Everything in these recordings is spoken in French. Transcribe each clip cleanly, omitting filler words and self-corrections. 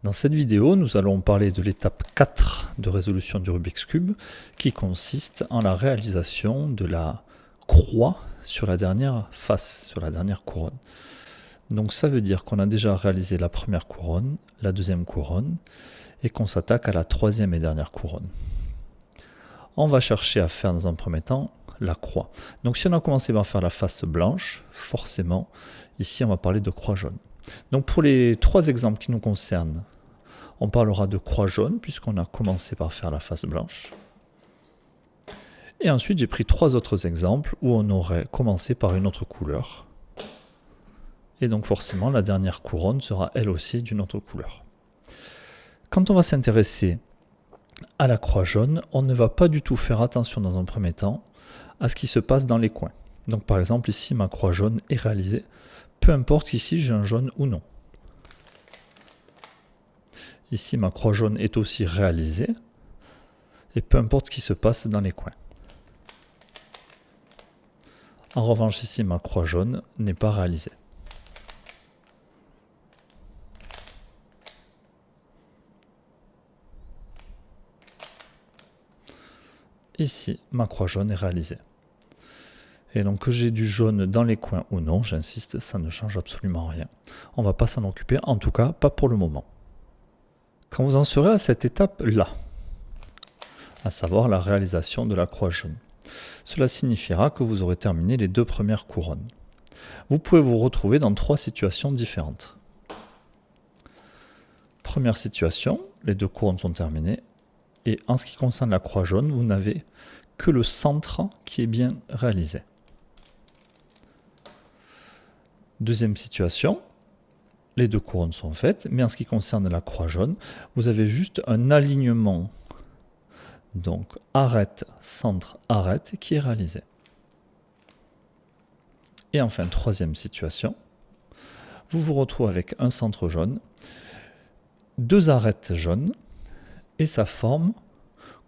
Dans cette vidéo, nous allons parler de l'étape 4 de résolution du Rubik's Cube qui consiste en la réalisation de la croix sur la dernière face, sur la dernière couronne. Donc ça veut dire qu'on a déjà réalisé la première couronne, la deuxième couronne et qu'on s'attaque à la troisième et dernière couronne. On va chercher à faire dans un premier temps la croix. Donc si on a commencé par faire la face blanche, forcément, ici on va parler de croix jaune. Donc pour les trois exemples qui nous concernent, on parlera de croix jaune puisqu'on a commencé par faire la face blanche. Et ensuite j'ai pris trois autres exemples où on aurait commencé par une autre couleur. Et donc forcément la dernière couronne sera elle aussi d'une autre couleur. Quand on va s'intéresser à la croix jaune, on ne va pas du tout faire attention dans un premier temps à ce qui se passe dans les coins. Donc par exemple ici ma croix jaune est réalisée, peu importe ici j'ai un jaune ou non. Ici ma croix jaune est aussi réalisée et peu importe ce qui se passe dans les coins. En revanche ici ma croix jaune n'est pas réalisée. Ici ma croix jaune est réalisée. Et donc que j'ai du jaune dans les coins ou non, j'insiste, ça ne change absolument rien. On ne va pas s'en occuper, en tout cas pas pour le moment. Quand vous en serez à cette étape-là, à savoir la réalisation de la croix jaune, cela signifiera que vous aurez terminé les deux premières couronnes. Vous pouvez vous retrouver dans trois situations différentes. Première situation, les deux couronnes sont terminées, et en ce qui concerne la croix jaune, vous n'avez que le centre qui est bien réalisé. Deuxième situation, les deux couronnes sont faites, mais en ce qui concerne la croix jaune, vous avez juste un alignement, donc arête, centre, arête, qui est réalisé. Et enfin, troisième situation, vous vous retrouvez avec un centre jaune, deux arêtes jaunes, et ça forme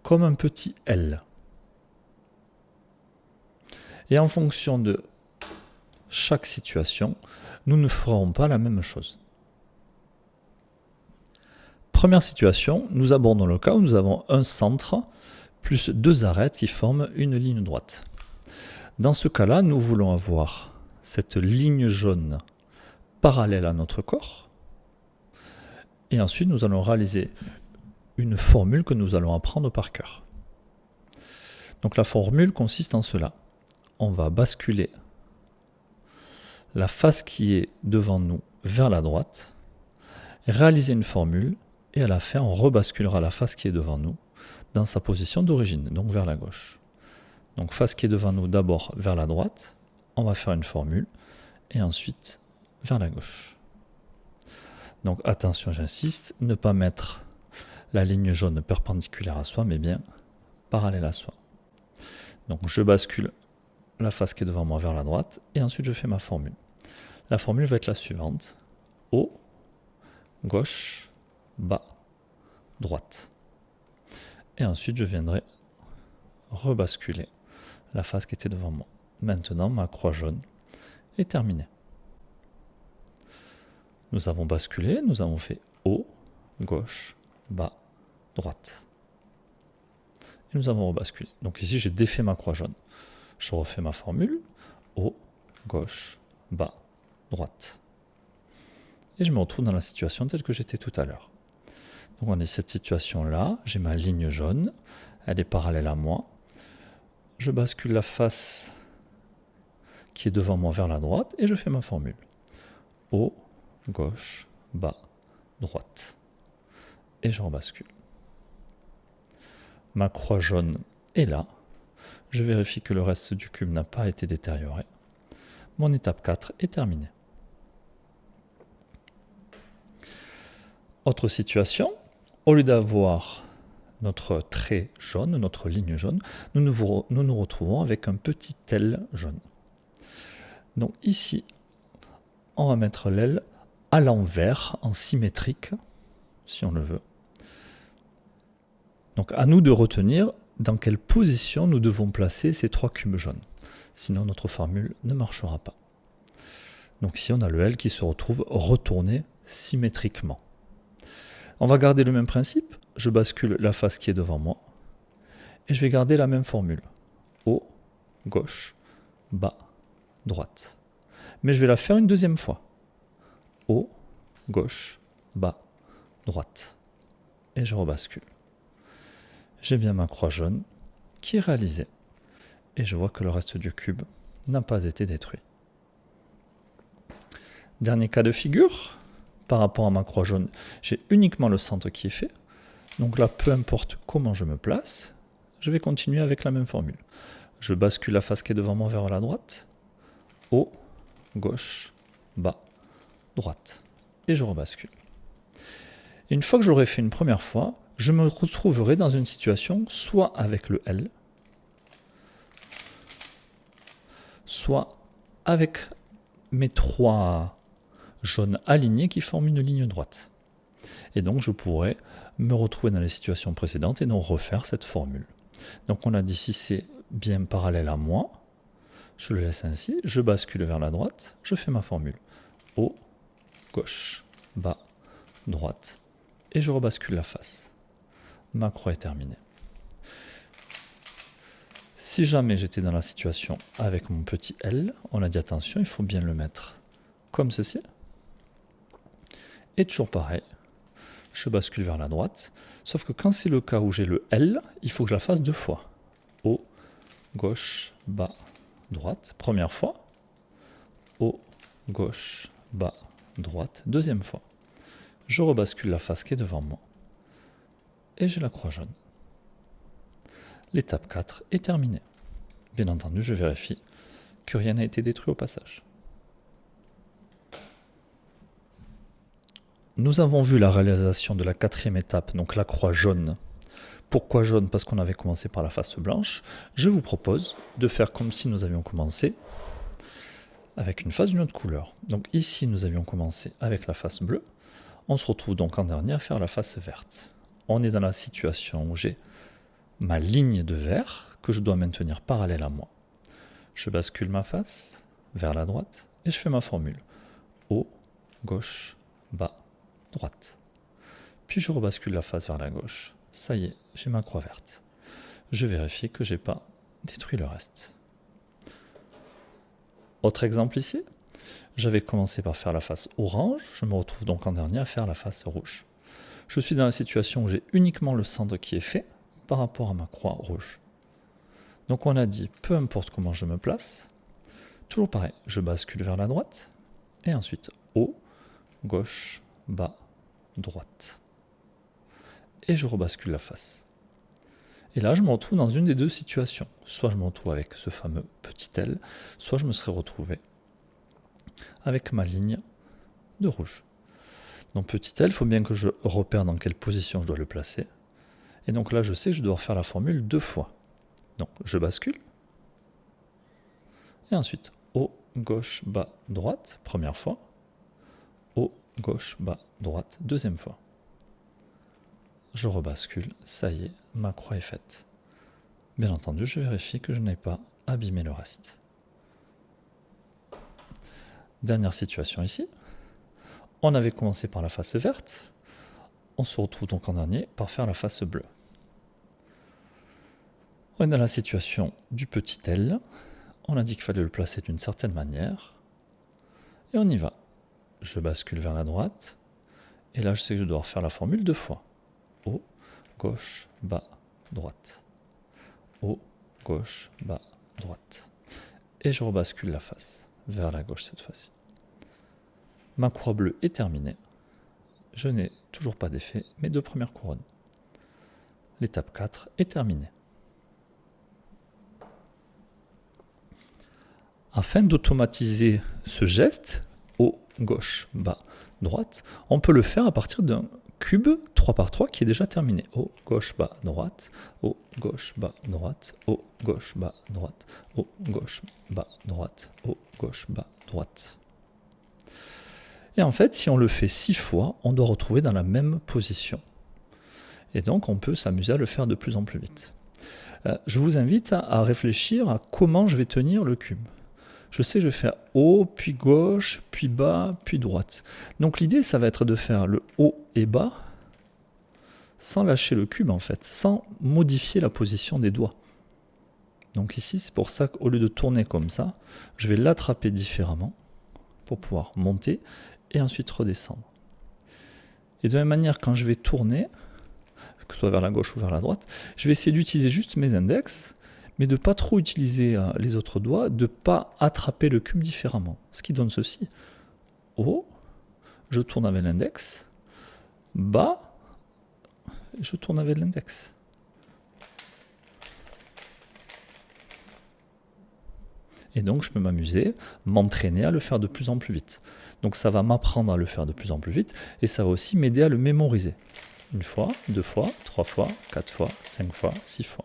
comme un petit L. Et en fonction de chaque situation, nous ne ferons pas la même chose. Première situation, nous abordons le cas où nous avons un centre plus deux arêtes qui forment une ligne droite. Dans ce cas-là, nous voulons avoir cette ligne jaune parallèle à notre corps. Et ensuite, nous allons réaliser une formule que nous allons apprendre par cœur. Donc la formule consiste en cela. On va basculer la face qui est devant nous vers la droite, réaliser une formule, et à la fin, on rebasculera la face qui est devant nous dans sa position d'origine, donc vers la gauche. Donc face qui est devant nous d'abord vers la droite, on va faire une formule, et ensuite vers la gauche. Donc attention, j'insiste, ne pas mettre la ligne jaune perpendiculaire à soi, mais bien parallèle à soi. Donc je bascule la face qui est devant moi vers la droite, et ensuite je fais ma formule. La formule va être la suivante. Haut, gauche, bas, droite. Et ensuite je viendrai rebasculer la face qui était devant moi. Maintenant ma croix jaune est terminée. Nous avons basculé, nous avons fait haut, gauche, bas, droite. Et nous avons rebasculé. Donc ici j'ai défait ma croix jaune. Je refais ma formule, haut, gauche, bas, droite. Et je me retrouve dans la situation telle que j'étais tout à l'heure. Donc on est cette situation-là, j'ai ma ligne jaune, elle est parallèle à moi. Je bascule la face qui est devant moi vers la droite et je fais ma formule. Haut, gauche, bas, droite. Et je rebascule. Ma croix jaune est là. Je vérifie que le reste du cube n'a pas été détérioré. Mon étape 4 est terminée. Autre situation, au lieu d'avoir notre trait jaune, notre ligne jaune, nous nous retrouvons avec un petit L jaune. Donc ici, on va mettre l'aile à l'envers, en symétrique, si on le veut. Donc à nous de retenir dans quelle position nous devons placer ces trois cubes jaunes. Sinon notre formule ne marchera pas. Donc ici on a le L qui se retrouve retourné symétriquement. On va garder le même principe. Je bascule la face qui est devant moi. Et je vais garder la même formule. Haut, gauche, bas, droite. Mais je vais la faire une deuxième fois. Haut, gauche, bas, droite. Et je rebascule. J'ai bien ma croix jaune qui est réalisée. Et je vois que le reste du cube n'a pas été détruit. Dernier cas de figure, par rapport à ma croix jaune, j'ai uniquement le centre qui est fait. Donc là, peu importe comment je me place, je vais continuer avec la même formule. Je bascule la face qui est devant moi vers la droite. Haut, gauche, bas, droite. Et je rebascule. Et une fois que je l'aurai fait une première fois, je me retrouverai dans une situation soit avec le L, soit avec mes trois jaunes alignés qui forment une ligne droite. Et donc je pourrais me retrouver dans les situations précédentes et donc refaire cette formule. Donc on a dit si c'est bien parallèle à moi, je le laisse ainsi, je bascule vers la droite, je fais ma formule. Haut, gauche, bas, droite, et je rebascule la face. Ma croix est terminée. Si jamais j'étais dans la situation avec mon petit L, on a dit attention, il faut bien le mettre comme ceci. Et toujours pareil, je bascule vers la droite, sauf que quand c'est le cas où j'ai le L, il faut que je la fasse deux fois. Haut, gauche, bas, droite, première fois. Haut, gauche, bas, droite, deuxième fois. Je rebascule la face qui est devant moi. Et j'ai la croix jaune. L'étape 4 est terminée. Bien entendu, je vérifie que rien n'a été détruit au passage. Nous avons vu la réalisation de la quatrième étape, donc la croix jaune. Pourquoi jaune? Parce qu'on avait commencé par la face blanche. Je vous propose de faire comme si nous avions commencé avec une face d'une autre couleur. Donc ici, nous avions commencé avec la face bleue. On se retrouve donc en dernier à faire la face verte. On est dans la situation où j'ai ma ligne de vert que je dois maintenir parallèle à moi. Je bascule ma face vers la droite et je fais ma formule. Haut, gauche, bas, droite. Puis je rebascule la face vers la gauche. Ça y est, j'ai ma croix verte. Je vérifie que je n'ai pas détruit le reste. Autre exemple ici. J'avais commencé par faire la face orange. Je me retrouve donc en dernier à faire la face rouge. Je suis dans la situation où j'ai uniquement le centre qui est fait par rapport à ma croix rouge. Donc on a dit, peu importe comment je me place, toujours pareil, je bascule vers la droite, et ensuite haut, gauche, bas, droite. Et je rebascule la face. Et là, je me retrouve dans une des deux situations. Soit je me retrouve avec ce fameux petit L, soit je me serais retrouvé avec ma ligne de rouge. Donc petit L, il faut bien que je repère dans quelle position je dois le placer. Et donc là, je sais que je dois refaire la formule deux fois. Donc je bascule. Et ensuite, haut, gauche, bas, droite, première fois. Haut, gauche, bas, droite, deuxième fois. Je rebascule, ça y est, ma croix est faite. Bien entendu, je vérifie que je n'ai pas abîmé le reste. Dernière situation ici. On avait commencé par la face verte. On se retrouve donc en dernier par faire la face bleue. On est dans la situation du petit L. On a dit qu'il fallait le placer d'une certaine manière. Et on y va. Je bascule vers la droite. Et là, je sais que je dois refaire la formule deux fois. Haut, gauche, bas, droite. Haut, gauche, bas, droite. Et je rebascule la face vers la gauche cette fois-ci. Ma croix bleue est terminée. Je n'ai toujours pas défait mes deux premières couronnes. L'étape 4 est terminée. Afin d'automatiser ce geste, haut, gauche, bas, droite, on peut le faire à partir d'un cube 3×3 qui est déjà terminé. Haut, gauche, bas, droite, haut, gauche, bas, droite, haut, gauche, bas, droite, haut, gauche, bas, droite, haut, gauche, bas, droite. Et en fait, si on le fait 6 fois, on doit retrouver dans la même position. Et donc, on peut s'amuser à le faire de plus en plus vite. Je vous invite à réfléchir à comment je vais tenir le cube. Je sais que je vais faire haut, puis gauche, puis bas, puis droite. Donc l'idée, ça va être de faire le haut et bas sans lâcher le cube en fait, sans modifier la position des doigts. Donc ici, c'est pour ça qu'au lieu de tourner comme ça, je vais l'attraper différemment pour pouvoir monter et ensuite redescendre. Et de la même manière, quand je vais tourner, que ce soit vers la gauche ou vers la droite, je vais essayer d'utiliser juste mes index, mais de ne pas trop utiliser les autres doigts, de ne pas attraper le cube différemment. Ce qui donne ceci. Haut, je tourne avec l'index, bas, je tourne avec l'index. Et donc je peux m'amuser, m'entraîner à le faire de plus en plus vite. Donc ça va m'apprendre à le faire de plus en plus vite, et ça va aussi m'aider à le mémoriser. 1 fois, 2 fois, 3 fois, 4 fois, 5 fois, 6 fois.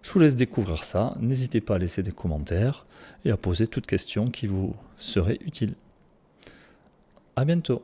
Je vous laisse découvrir ça, n'hésitez pas à laisser des commentaires et à poser toute question qui vous serait utile. À bientôt.